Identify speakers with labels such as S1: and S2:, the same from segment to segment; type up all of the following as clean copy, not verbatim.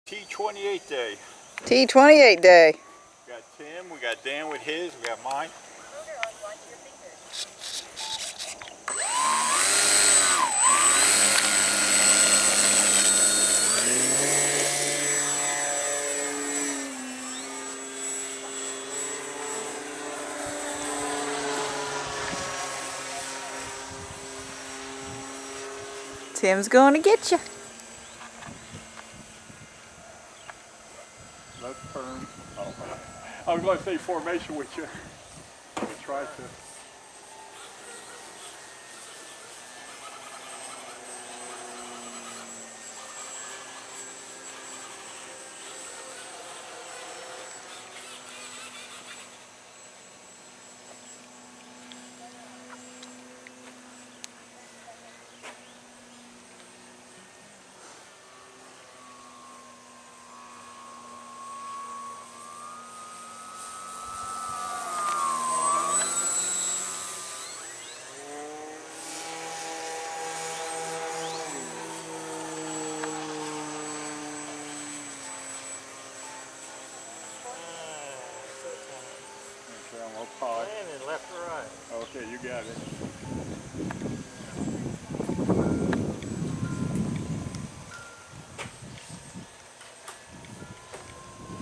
S1: T28 day.
S2: T28 day.
S1: We got Tim, we got Dan with his, we got mine.
S2: Tim's going to get you.
S1: Left turn. Oh, I was going to say formation with you. We try to.
S3: Landing left or right.
S1: Okay, you got it.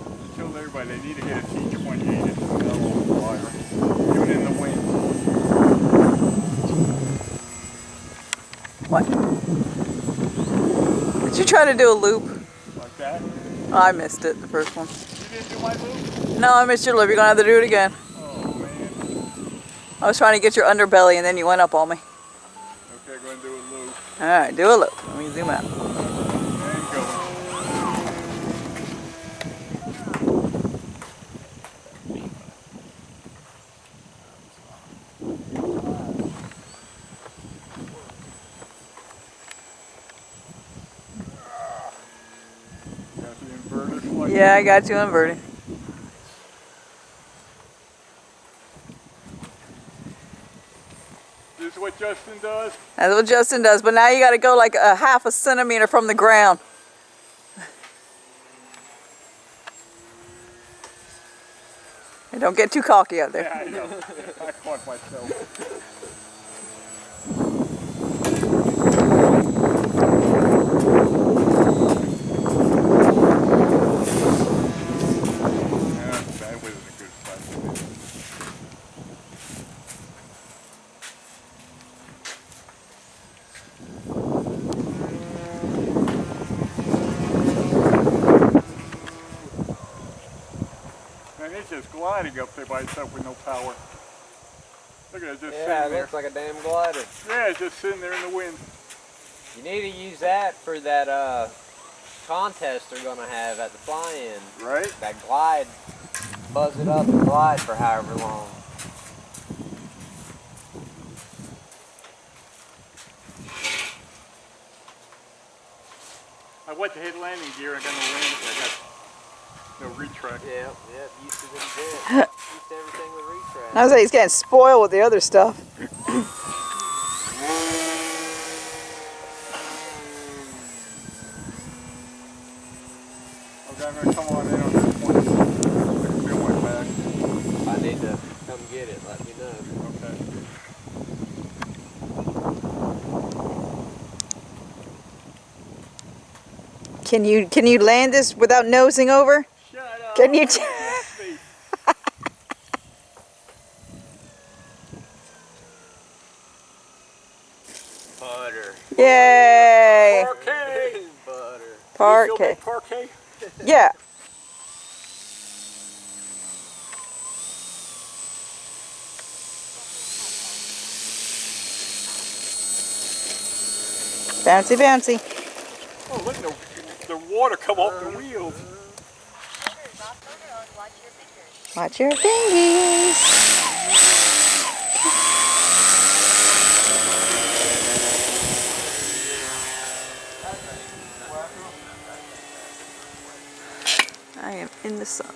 S1: I told everybody they need to get a T28. It's a mellow flyer. Even in the wind.
S2: What? Did you try to do a loop?
S1: Like that?
S2: Oh, I missed it, the first one.
S1: You didn't do my loop?
S2: No, I missed your loop. You're going to have to do it again.
S1: Oh, man.
S2: I was trying to get your underbelly and then you went up on me.
S1: Okay, going to do a loop.
S2: Alright, do a loop. Let me zoom out.
S1: And go. Got the inverted flight.
S2: Yeah, I got you inverted.
S1: This is what Justin does?
S2: That's what Justin does, but now you got to go like a half a centimeter from the ground. Hey, don't get too cocky out there.
S1: Yeah, I know. I caught myself. That wasn't a good spot. Man, it's just gliding up there by itself with no power. Look at it, just
S3: Yeah,
S1: sitting
S3: it
S1: there.
S3: looks like a damn glider.
S1: Yeah, it's just sitting there in the wind.
S3: You need to use that for that contest they're gonna have at the fly-in.
S1: Right?
S3: That glide, buzz it up and glide for however long.
S1: I went to hit landing gear. I got no landing. I got no retract.
S3: Yeah, used to them jet. Used to everything with retract.
S2: I was like, he's getting spoiled with the other stuff.
S1: Okay, I'm going to come on in on this one. I can feel my back.
S3: I need to come get it. Let me know.
S1: Okay.
S2: Can you land this without nosing over?
S1: Shut up.
S2: Can you?
S3: Butter.
S2: Yay!
S1: Parquet.
S3: Butter.
S2: Parquet.
S1: Parquet.
S2: Yeah. Bouncy, bouncy.
S1: Oh, look, the water come off the wheels.
S2: Watch your fingers. I am in the sun.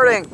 S2: farting.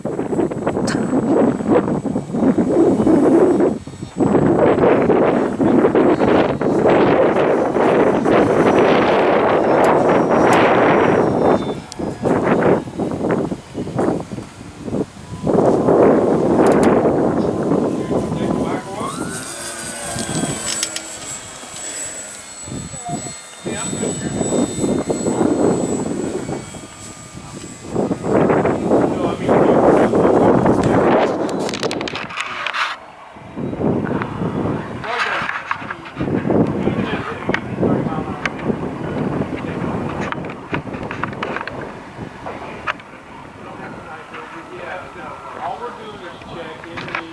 S4: All we're doing is check in the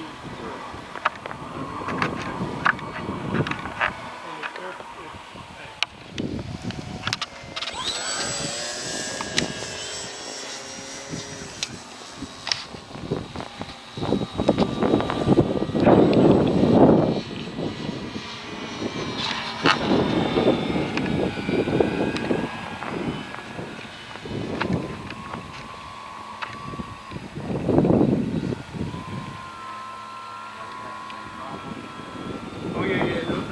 S4: Oh yeah, yeah, no.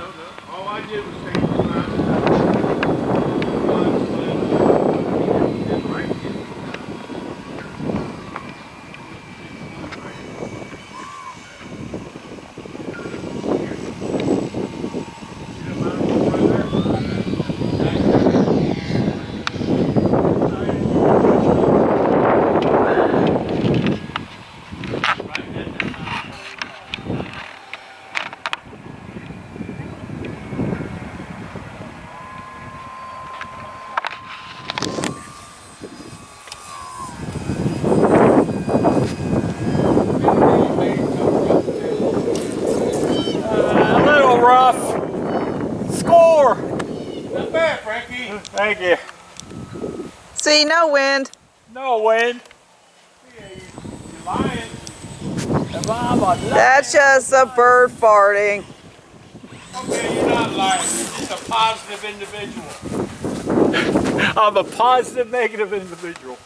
S4: All I did was take the line.
S1: A little rough. Score.
S4: Not bad, Frankie.
S1: Thank you.
S2: See, no wind.
S1: No wind.
S4: You're lying.
S2: That's just a bird farting.
S4: Okay, you're not lying. You're just a positive individual.
S1: I'm a positive, negative individual.